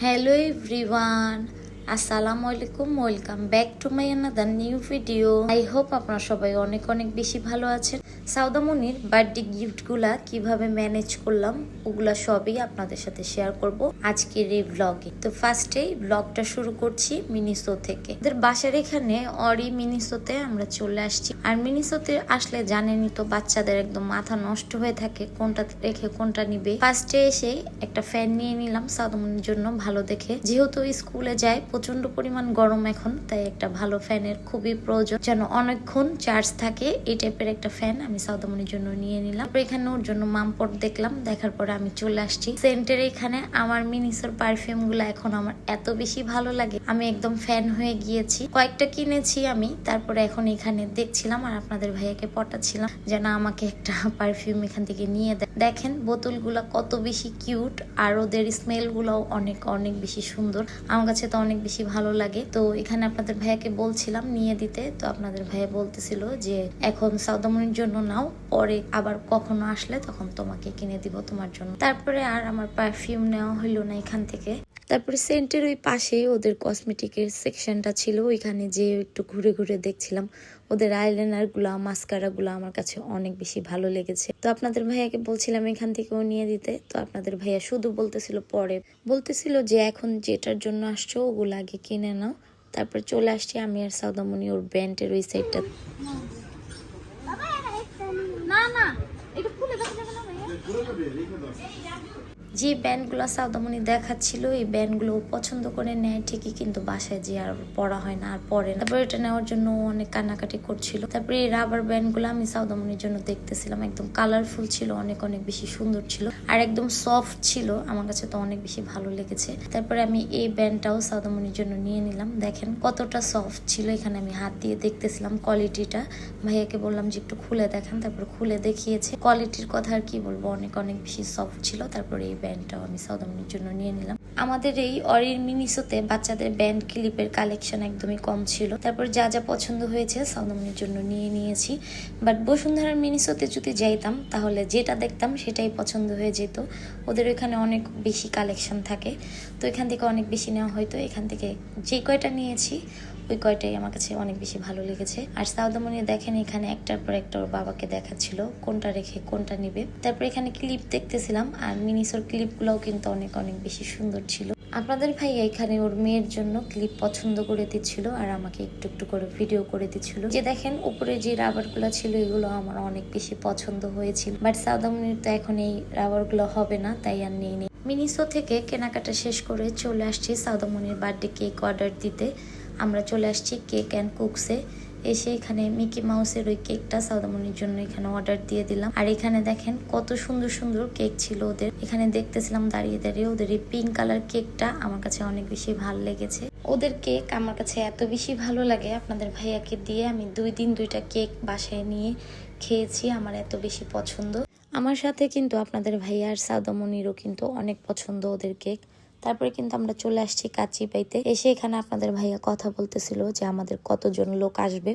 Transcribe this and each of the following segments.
Hello everyone, আসসালামু আলাইকুম, welcome back to my another new video. I hope আপনারা সবাই অনেক অনেক বেশি ভালো আছেন। সাউদামনির বার্থডে গিফটগুলা কিভাবে ম্যানেজ করলাম ওগুলা সবই আপনাদের সাথে শেয়ার করব আজকের এই ব্লগে। তো ফার্স্টেই ব্লগটা শুরু করছি মিনিসো থেকে। ওদের বাসার এখানে অরি মিনিসোতে আমরা চলে আসছি। আর মিনিসোতে আসলে জানেনই তো বাচ্চাদের একদম মাথা নষ্ট হয়ে থাকে কোনটা রেখে কোনটা নিবে। ফার্স্টে এসে একটা ফ্যান নিয়ে নিলাম সাউদামনির জন্য ভালো দেখে, যেহেতু স্কুলে যায় প্রচন্ড পরিমাণ গরম এখন, তাই একটা ভালো ফ্যানের খুবই প্রয়োজন যেন অনেকক্ষণ চার্জ থাকে। এই টাইপের একটা ফ্যান আমি সাউদামনির জন্য নিয়ে নিলাম। এখানে ওর জন্য মামপট দেখলাম, দেখার পরে আমি চলে আসছি সেন্টের এখানে। আমার মিনিসোর পারফিউম গুলা এখন আমার এত বেশি ভালো লাগে, আমি একদম ফ্যান হয়ে গিয়েছি। কয়েকটা কিনেছি আমি, তারপরে এখন এখানে দেখছিলাম আর আপনাদের ভাইয়াকে পটাচ্ছিলাম যেন আমাকে একটা পারফিউম এখান থেকে নিয়ে দেয়। দেখেন বোতলগুলা কত বেশি কিউট আর ওদের স্মেল গুলাও অনেক অনেক বেশি সুন্দর। আমার কাছে তো অনেক বেশি ভালো লাগে। তো এখানে আপনাদের ভাইয়াকে বলছিলাম নিয়ে দিতে, তো আপনাদের ভাইয়া বলতেছিল যে এখন সাউদামনির জন্য নাও, পরে আবার কখনো আসলে তখন তোমাকে কিনে দিব তোমার জন্য। তারপরে আর আমার পারফিউম নেওয়া হইলো না এখান থেকে। তারপরে সেন্টের ওই পাশে ওদের কসমেটিকের সেকশনটা ছিল, ওইখানে যে একটু ঘুরে ঘুরে দেখছিলাম। ওদের আইলাইনার গুলা মাস্কারা গুলা আমার কাছে অনেক বেশি ভালো লেগেছে। তো আপনাদের ভাইয়াকে বলছিলাম এখান থেকেও নিয়ে দিতে, তো আপনাদের ভাইয়া শুধু বলতেছিল পরে, বলতেছিল যে এখন যেটার জন্য আসছো ওগুলো আগে কিনে নাও। তারপর চলে আসছি আমি আর সাউদামনি ওর ব্যান্ডের ওই সাইডটা। যে ব্যান্ডগুলো সাউদামনি দেখাচ্ছিল এই ব্যান্ডগুলো পছন্দ করে নেয় ঠিকই, কিন্তু বাসায় যে আর পড়া হয় না, আর পরে না। তারপর এটা নেওয়ার জন্য অনেক কান্নাকাটি করছিল। তারপরে এই রাবার ব্যান্ডগুলো আমি সাউদামনির জন্য দেখতেছিলাম, একদম কালারফুল ছিল, অনেক অনেক বেশি সুন্দর ছিল আর একদম সফট ছিল, আমার কাছে তো অনেক বেশি ভালো লেগেছে। তারপরে আমি এই ব্যান্ডটাও সাউদামনির জন্য নিয়ে নিলাম। দেখেন কতটা সফট ছিল, এখানে আমি হাত দিয়ে দেখতেছিলাম কোয়ালিটিটা। ভাইয়াকে বললাম যে একটু খুলে দেখান, তারপর খুলে দেখিয়েছে। কোয়ালিটির কথা আর কি বলবো, অনেক অনেক বেশি সফট ছিল। তারপরে এই ব্যান্ডটাও আমি সাউদামনির জন্য নিয়ে নিলাম। আমাদের এই অরির মিনিসোতে বাচ্চাদের ব্যান্ড ক্লিপের কালেকশন একদমই কম ছিল। তারপর যা যা পছন্দ হয়েছে সাউদামনির জন্য নিয়ে নিয়েছি। বাট বসুন্ধরার মিনিসোতে যদি যাইতাম তাহলে যেটা দেখতাম সেটাই পছন্দ হয়ে যেত। ওদের ওইখানে অনেক বেশি কালেকশন থাকে, তো এখান থেকে অনেক বেশি নেওয়া হয়তো। এখান থেকে যে কয়টা নিয়েছি ওই কয়টাই আমার কাছে অনেক বেশি ভালো লেগেছে। আর সাউদামনি দেখেন এখানে একটার পর একটা ওর বাবাকে দেখাচ্ছিল কোনটা রেখে কোনটা নিবে। তারপর এখানে ক্লিপ দেখতেছিলাম, আর মিনিসোর ক্লিপগুলোও কিন্তু অনেক অনেক বেশি সুন্দর ছিল। আপনাদের ভাইয়া এখানে ওর মেয়ের জন্য ক্লিপ পছন্দ করে দিচ্ছিল আর আমাকে একটু একটু করে ভিডিও করে দিচ্ছিল। যে দেখেন উপরে যে রাবার গুলো ছিল এগুলো আমার অনেক বেশি পছন্দ হয়েছিল, বাট সাউদামনির তো এখন এই রাবার গুলো হবে না, তাই আর নেই। মিনিসো থেকে কেনাকাটা শেষ করে চলে আসছি সাউদামনির বার্থডে কেক অর্ডার দিতে। আমরা চলে আসছি কেক অ্যান্ড কুকসে। এসে এখানে মিকি মাউসের ওই কেকটা সাউদামনির জন্য এখানে অর্ডার দিয়ে দিলাম। আর এখানে দেখেন কত সুন্দর সুন্দর কেক ছিল ওদের। এখানে দেখতেছিলাম দাঁড়িয়ে দাঁড়িয়ে ওদের এই পিঙ্ক কালার কেকটা আমার কাছে অনেক বেশি ভালো লেগেছে। ওদের কেক আমার কাছে এত বেশি ভালো লাগে, আপনাদের ভাইয়াকে দিয়ে আমি 2 দিন 2টা কেক বাসায় নিয়ে খেয়েছি, আমার এত বেশি পছন্দ। আমার সাথে কিন্তু আপনাদের ভাইয়া আর সাউদামনিরও কিন্তু অনেক পছন্দ ওদের কেক। তারপরে কিন্তু আমরা চলে আসছি কাচ্চি পাইতে। এসে এখানে আপনাদের ভাইয়া কথা বলতেছিল যে আমাদের কতজন লোক আসবে,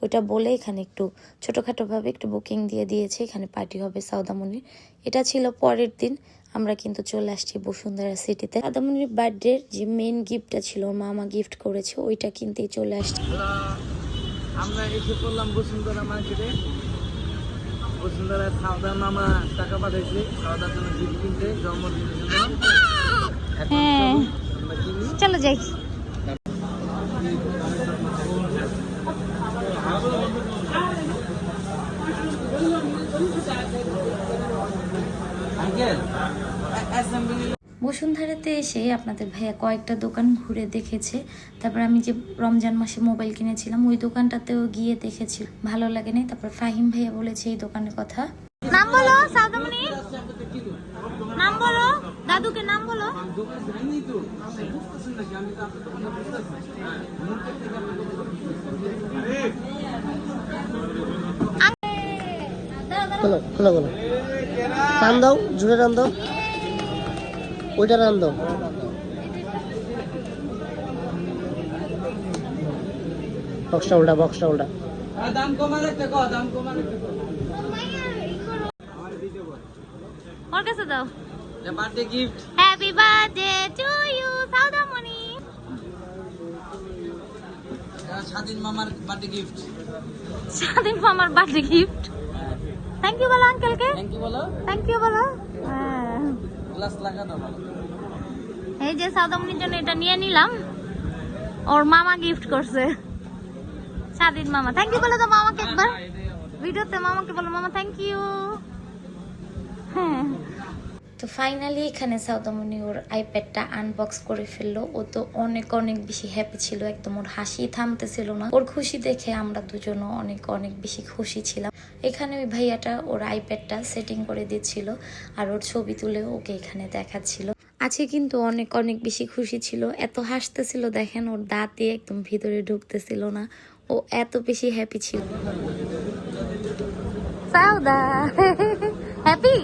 ওইটা বলে এখানে একটু ছোটখাটো ভাবে একটু বুকিং দিয়ে দিয়েছে, এখানে পার্টি হবে সাউদামনির। এটা ছিল পরের দিন। আমরা কিন্তু চলে আসছি বসুন্ধরা সিটিতে। সাউদামনির বার্থডে যে মেইন গিফটটা ছিল মামা গিফট করেছে ওইটা কিনতেই চলে আসছি। আমরা এসে পড়লাম বসুন্ধরা মার্কেটে। বসুন্ধরায় সাউদার মামা টাকা পাঠাইছে সাউদার জন্য গিফট কিনতে, জন্মদিনের জন্য। হ্যাঁ চলো যাই। বসুন্ধরাতে এসে আপনাদের ভাইয়া কয়েকটা দোকান ঘুরে দেখেছে। তারপর আমি যে রমজান মাসে মোবাইল কিনেছিলাম ওই দোকানটাতেও গিয়ে দেখেছি, ভালো লাগে নাই। তারপর ফাহিম ভাইয়া বলেছে এই দোকানের কথা। নাম বলো সাউদামনি, নাম বলো, দাদুকে নাম বলো। খোলো খোলো খোলো, টান দাও, জোরে টান দাও, ওইটা টান দাও। বক্সটা উল্টা, বক্সটা উল্টা। দাম কমালে একটা কো, দাম কমালে একটা কো। ওর কাছে দাও। Birthday gift. Happy birthday to you. স্বাধীন মামার বার্থডে গিফট। স্বাধীন মামার বার্থডে গিফট। থ্যাংক ইউ বলো আঙ্কেলকে। থ্যাংক ইউ বলো। থ্যাংক ইউ বলো। হ্যাঁ, গ্লাস লাগা দাও বলো। এই যে সাউদামনির জন্য এটা নিয়ে নিলাম, ওর মামা গিফট করছে, স্বাধীন মামা। থ্যাংক ইউ বলে দাও মামাকে একবার ভিডিওতে, মামাকে বলো মামা থ্যাংক ইউ। হ্যাঁ, তো ফাইনালি এখানে সাউদামনি ওর আইপ্যাডটা আনবক্স করে ফেললো। ও তো অনেক অনেক বেশি হ্যাপি ছিল, একদম ওর হাসি থামতেছিল না। ওর খুশি দেখে আমরা দুজনও অনেক অনেক বেশি খুশি ছিলাম। এখানে ওই ভাইয়াটা ওর আইপ্যাডটা সেটিং করে দিচ্ছিল আর ওর ছবি তুলে ওকে এখানে দেখাচ্ছিল। আছে কিন্তু অনেক অনেক বেশি খুশি ছিল, এত হাসতেছিল দেখেন, ওর দাঁত দিয়ে একদম ভিতরে ঢুকতেছিল না, ও এত বেশি হ্যাপি ছিল। সাউদা হ্যাপি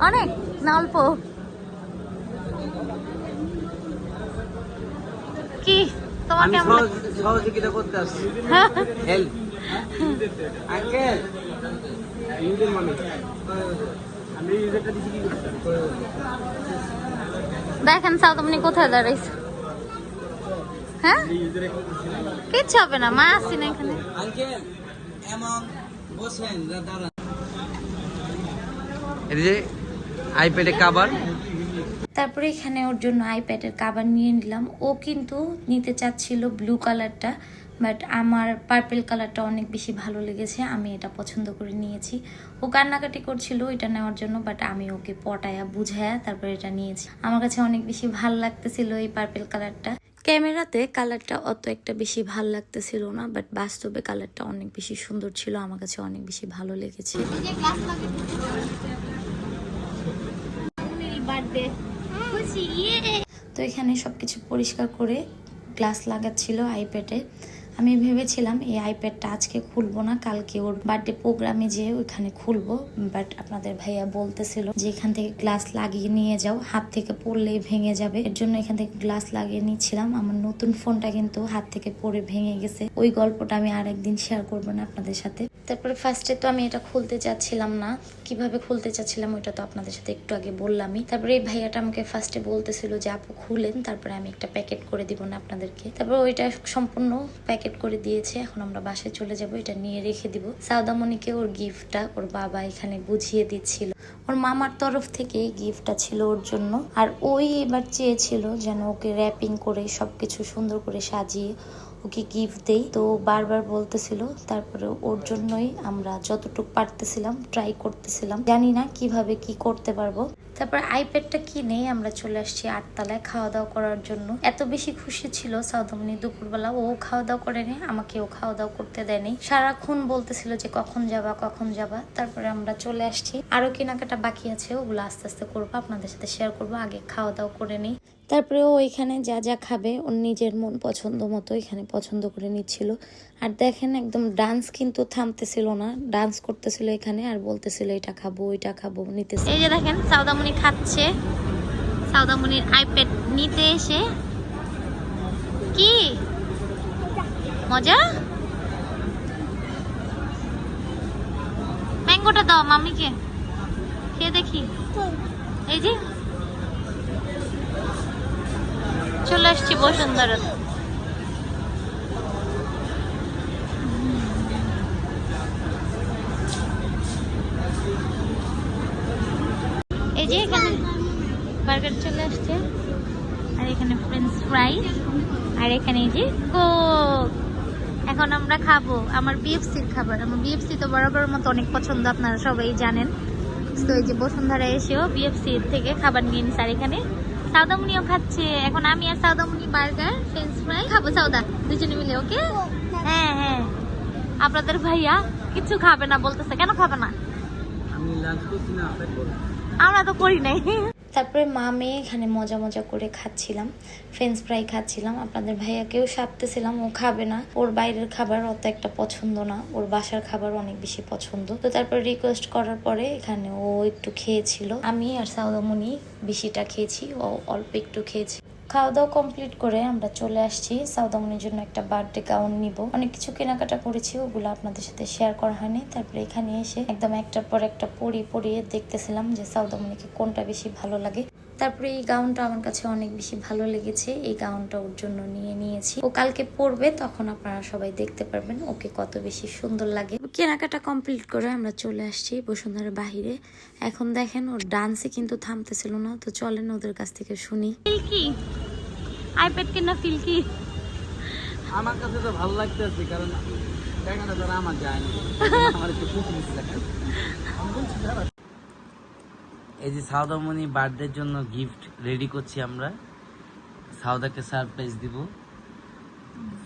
অনেক না অল্প? কি তোমার আমি কেমন সহযোগিতা করতে আসছি। হেল্প আঙ্কেল ইউজের মানে আমি ইউজারটা দিছি কি করতে। দেখেন সাউদামনি কোথায় দাঁড়াইছে? হ্যাঁ, কিচ্ছু হবে না, মা আসছি না এখানে। আঙ্কেল এমন বসেন দাঁড়ান। এই যে আইপ্যাডে কভার। তারপরে এখানে ওর জন্য আইপ্যাডের কভার নিয়ে নিলাম। ও কিন্তু নিতে চাচ্ছিল ব্লু কালারটা, বাট আমার পার্পল কালারটা অনেক বেশি ভালো লেগেছে, আমি এটা পছন্দ করে নিয়েছি। ও কান্নাকাটি করছিল এটা নেওয়ার জন্য, বাট আমি ওকে পটায়া বুঝায়া তারপরে এটা নিয়েছি। আমার কাছে অনেক বেশি ভালো লাগতেছিল এই পার্পল কালারটা। ক্যামেরাতে কালারটা অত একটা বেশি ভালো লাগতেছিল না, বাট বাস্তবে কালারটা অনেক বেশি সুন্দর ছিল, আমার কাছে অনেক বেশি ভালো লেগেছে। তো এখানে সবকিছু পরিষ্কার করে গ্লাস লাগাচ্ছিল আইপ্যাডে। আমি ভেবেছিলাম এই আইপ্যাডটা আজকে খুলবো না, কালকে ওর বার্থডে প্রোগ্রামে যেয়ে ওইখানে খুলবো, বাট আপনাদের ভাইয়া বলতেছিল যে এখান থেকে গ্লাস লাগিয়ে নিয়ে যাও, হাত থেকে পড়লেই ভেঙে যাবে, এর জন্য এখান থেকে গ্লাস লাগিয়ে নিচ্ছিলাম। আমার নতুন ফোনটা কিন্তু হাত থেকে পড়ে ভেঙে গেছে, ওই গল্পটা আমি আর একদিন শেয়ার করবো না আপনাদের সাথে। তারপরে ফার্স্টে তো আমি এটা খুলতে চাচ্ছিলাম না, কিভাবে খুলতে চাচ্ছিলাম ওইটা তো আপনাদের সাথে একটু আগে বললামই। তারপরে এই ভাইয়াটা আমাকে ফার্স্টে বলতেছিল যে আপু খুলেন, তারপরে আমি একটা প্যাকেট করে দিব না আপনাদেরকে। তারপরে ওইটা সম্পূর্ণ প্যাকেট করে দিয়েছে। এখন আমরা বাসায় চলে যাব, এটা নিয়ে রেখে দিব। সাউদামনিকে ওর গিফটটা ওর বাবা এখানে বুঝিয়ে দিচ্ছিল, ওর মামার তরফ থেকে গিফটটা ছিল ওর জন্য। আর ওই এবার চেয়েছিল যেন ওকে র্যাপিং করে সবকিছু সুন্দর করে সাজিয়ে ওকে গিফট দেই, তো বারবার বলতেছিল। তারপরে ওর জন্যই আমরা যতটুকু পারতেছিলাম ট্রাই করতেছিলাম, জানি না কিভাবে কি করতে পারবো। তারপর আইপ্যাডটা কিনে আমরা চলে আসছি 8 তলায় খাওয়া দাওয়া করার জন্য। এত বেশি খুশি ছিল সাউদামনি, দুপুরবেলা ও খাওয়া দাওয়া করেনি, আমাকেও খাওয়া দাওয়া করতে দেয়নি, সারাক্ষণ বলতেছিল যে কখন যাবা কখন যাবা। তারপরে আমরা চলে আসছি, আরো কেনাকাটা বাকি আছে, ওগুলো আস্তে আস্তে করবো, আপনাদের সাথে শেয়ার করবো, আগে খাওয়া দাওয়া করে নিই। তারপরে ও এখানে যা যা খাবে ওর নিজের মন পছন্দ মতো এখানে পছন্দ করে নিচ্ছিল। আর দেখেন একদম ডান্স কিন্তু থামতেছিল না, ডান্স করতেছিল এখানে আর বলতেছিল এটা খাবো ওইটা খাবো নিতেছিল। এই যে দেখেন সাউদামনি খাচ্ছে, সাউদামনির আইপ্যাড নিতে এসে কি মজা। ম্যাঙ্গোটা দাও মাম্মিকে, খেয়ে দেখি। এই যে চলে আসছি বসুন্ধরা। এই যে এখানে বার্গার চলে আসছে, আর এখানে ফ্রেঞ্চ ফ্রাই, আর এখানে এই যে কোক। এখন আমরা খাবো আমার বিএফসির খাবার। আমার বিএফসি তো বরাবর মতো অনেক পছন্দ, আপনারা সবাই জানেন। তো এই যে বসুন্ধরা এসেও বিএফসি থেকে খাবার নিয়ে নিস। আর এখানে সাউদামনিও খাচ্ছে। এখন আমি আর সাউদামনি বার্গার ফ্রেঞ্চ ফ্রাই খাবো, সাউদা দুজনে মিলে। ওকে, হ্যাঁ হ্যাঁ। আপনাদের ভাইয়া কিছু খাবে না বলতেছে, কেন খাবে না? আমি লাঞ্চ করছি না, আমরা তো করি নাই। তারপরে মা মেয়ে এখানে মজা মজা করে খাচ্ছিলাম, ফ্রেঞ্চ ফ্রাই খাচ্ছিলাম। আপনাদের ভাইয়াকেও সাথতেছিলাম, ও খাবে না, ওর বাইরের খাবার অত একটা পছন্দ না, ওর বাসার খাবার অনেক বেশি পছন্দ। তো তারপর রিকোয়েস্ট করার পরে এখানে ও একটু খেয়েছিল, আমি আর সাউদামনি বেশিটা খেয়েছি, ও অল্প একটু খেয়েছি। খাওয়া দাওয়া কমপ্লিট করে আমরা চলে আসছি সাউদামনির জন্য একটা বার্থডে গাউন নিব। অনেক কিছু কেনাকাটা করেছি, ওগুলো আপনাদের সাথে শেয়ার করা হয়নি। তারপরে এখানে এসে একদম একটার পর একটা পরিয়ে দেখতেছিলাম যে সাউদামনিকে কোনটা বেশি ভালো লাগে। তারপরে এই গাউনটা আমার কাছে অনেক বেশি ভালো লেগেছে, এই গাউনটা ওর জন্য নিয়েছি। ও কালকে পরবে, তখন আপনারা সবাই দেখতে পারবেন ওকে কত বেশি সুন্দর লাগে। কেনাকাটা কমপ্লিট করে আমরা চলে আসছি বসুন্ধরার বাহিরে। এখন দেখেন ওর ডান্সে কিন্তু থামতেছিল না, তো চলেন ওদের কাছ থেকে শুনি। কি আইপ্যাড কেনা ফিল কি? আমার কাছে তো ভালো লাগতেছে, কারণ টাকাটা ধর আমার যায় না, আমার একটু পুষিস দেখেন। এই যে সাউদামণি বার্থডের জন্য গিফট রেডি করছি আমরা। সাউদাকে সারপ্রাইজ দিব,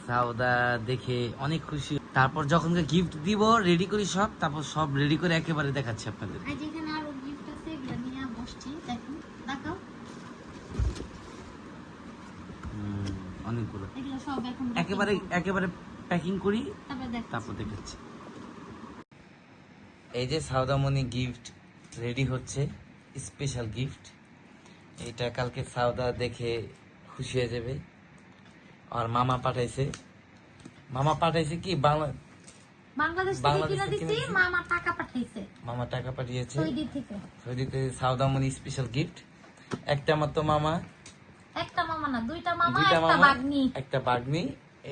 সাউদা দেখে অনেক খুশি। তারপর যখন গিফট দিব রেডি করি সব, তারপর সব রেডি করে একেবারে দেখাচ্ছি আপনাদের। আজ এখানে আরো গিফট আছে, এগুলো নিয়ে বসছি। দেখুন, দেখাও অনেকগুলো এগুলো সব এখন একেবারে প্যাকিং করি, তারপর তারপর দেখাচ্ছি। এই যে সাউদামণি গিফট রেডি হচ্ছে, স্পেশাল গিফট। এটা কালকে সাউদা দেখে খুশি হয়ে যাবে। আর মামা পাঠাইছে কি বাংলাদেশ থেকে বাংলাদেশ কিনে থেকে দিছি, কিনেছি। মামা টাকা পাঠাইছে মামা টাকা পাঠিয়েছে সৌদি থেকে। সৌদিতে সাউদামণি স্পেশাল গিফট। একটা মাত্র মামা, একটা মামা না, দুইটা মামা, দুইটা একটা মামা, বাগনি। একটা বাগনি।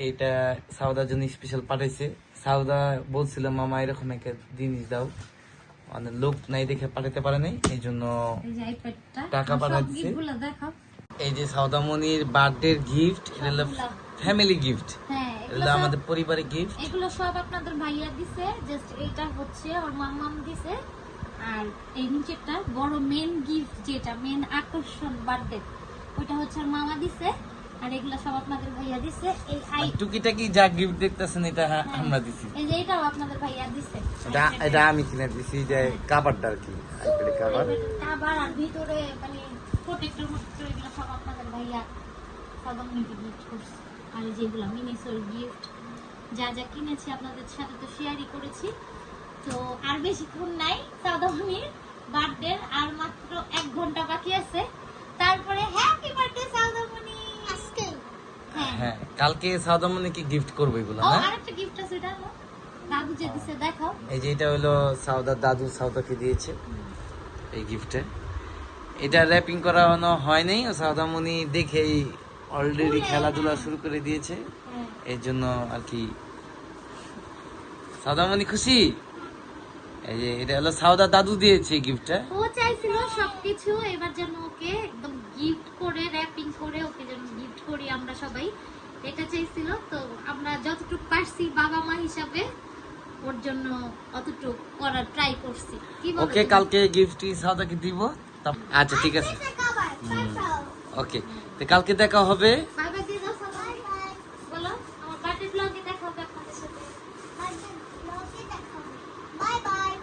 এইটা সাউদার জন্য স্পেশাল পাঠাইছে। সাউদা বলছিল মামা এরকম একটা জিনিস দাও, মানে লোক নাই দেখে পাঠাতে পারে নাই, এই জন্য এই যে আইপ্যাডটা, টাকা সব পাঠাচ্ছে। গিফটগুলো দেখাও। এই যে সাউদামণির বার্থডে গিফট, এটা হলো ফ্যামিলি গিফট, হ্যাঁ, এটা হলো আমাদের পরিবারের গিফট। এগুলো সব আপনাদের ভাইয়া দিছে। জাস্ট এটা হচ্ছে ওর মাম্মাম দিছে, আর এই নিচেরটা বড় মেন গিফট, যেটা মেন আকর্ষণ বার্থডে, ওটা হচ্ছে ওর মামা দিছে। আর এগুলো সব আপনাদের ভাইয়া দিছে। এই টুকিটাকি যা গিফট দেখতেছেন এটা আমরা দিছি। এই যে এটাও আপনাদের ভাইয়া দিছে। এটা আমি কিনে দিছি, যে কাভারটা আর কি, আইপ্যাডের কাভার। আবার আর ভিতরে মানে প্রোটেক্টর এগুলো সব আপনাদের ভাইয়া সাউদামণিকে গিফট করছে। আর এই যেগুলো মিনিসোর গিফট, যা যা কিনেছি আপনাদের সাথে তো শেয়ারই করেছি। তো আর বেশিক্ষণ নাই সাউদামণির বার্থডে, আর মাত্র 1 ঘন্টা বাকি আছে। তারপরে হ্যাপি বার্থডে সাউদামণি আজকে। হ্যাঁ, কালকে সাউদামণিকে গিফট করবো এগুলো ও না। আরেকটা গিফট আছে, এটা না দাদু যে দিছে, দেখাও। এই যে এটা হলো সাউদার দাদু সাউদাকে দিয়েছে এই গিফটে। এটা র্যাপিং করানো হয় নাই, ও সাউদামণি দেখেই অলরেডি খেলাধুলা শুরু করে দিয়েছে, হ্যাঁ। এই জন্য আর কি সাউদামণি খুশি। এই যে এটা হলো সাউদা দাদু দিয়েছে গিফটটা। ও চাইছিল সবকিছু এবার যেন ওকে একদম গিফট করে, র্যাপিং করে ওকে যেন গিফট করি আমরা সবাই, এটা চাইছিল। তো আমরা যতটুকু পারছি বাবা মা হিসাবে ওর জন্য অতটুকু করার ট্রাই করছি। কি বলো ওকে তুমি? কালকে গিফটই সাউদাকে দিব। আচ্ছা ঠিক আছে, ওকে, তো কালকে দেখা হবে। বাই বাই দিয়ে দাও সবাই। বলো আমার বার্থডে ব্লগে দেখা হবে আপনাদের সাথে। Bye bye.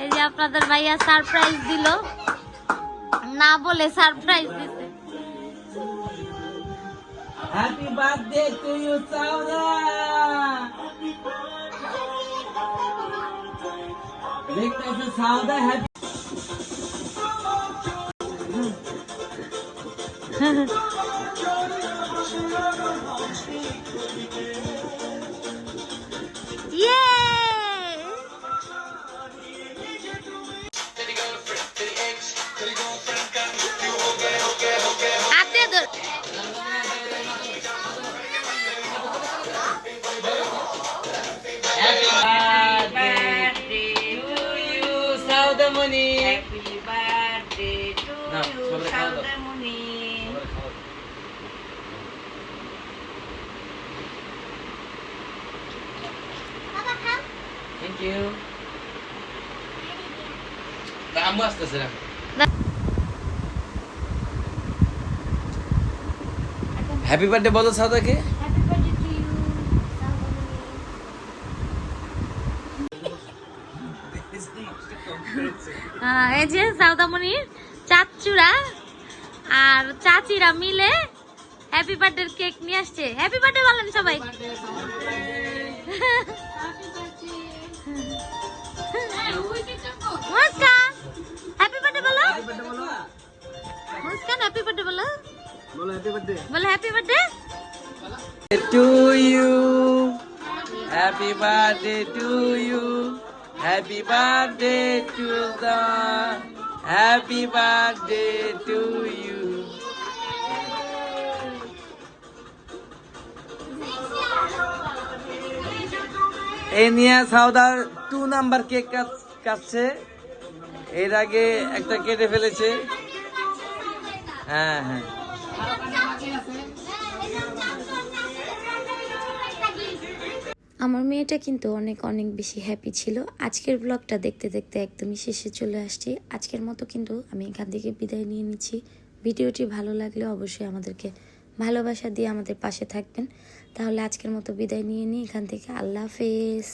এই যে আপনাদের ভাইয়া সারপ্রাইজ দিল, না বলে সারপ্রাইজ দিছে। Happy birthday to you Sauda. দেখতেছো সাউদা হ্যাপি। ইয়ে হাতে ধর। Happy birthday to you, Saudamani. Happy birthday to you, Saudamani. Thank you. Kamu আসতেছে না। হ্যাপি বার্থডে বলো সাউদাকে। Happy birthday to you Saudamoni. এই যে সাউদামণির চাচুরা আর চাচিরা মিলে হ্যাপি বার্থডে কেক নিয়ে আসছে। হ্যাপি বার্থডে বলেন সবাই। মুস্কান হ্যাপি বার্থডে বলো। মুস্কান হ্যাপি বার্থডে বলো। বলো হ্যাপি বার্থডে। বলো happy birthday. To you. Happy birthday to you. Happy birthday to দা, হ্যাপি বার্থডে টু ইউ। এই নিয়ে সাউদার 2 নাম্বার কেক কাটছে, এর আগে একটা কেটে ফেলেছে। হ্যাঁ হ্যাঁ, আমার মেয়েটা কিন্তু অনেক অনেক বেশি হ্যাপি ছিল। আজকের ব্লগটা দেখতে দেখতে একদমই শেষে চলে আসছি। আজকের মতো কিন্তু আমি এখান থেকে বিদায় নিয়ে নিচ্ছি। ভিডিওটি ভালো লাগলে অবশ্যই আমাদেরকে ভালোবাসা দিয়ে আমাদের পাশে থাকবেন। তাহলে আজকের মতো বিদায় নিয়ে নিই এখান থেকে। আল্লাহ হাফেজ।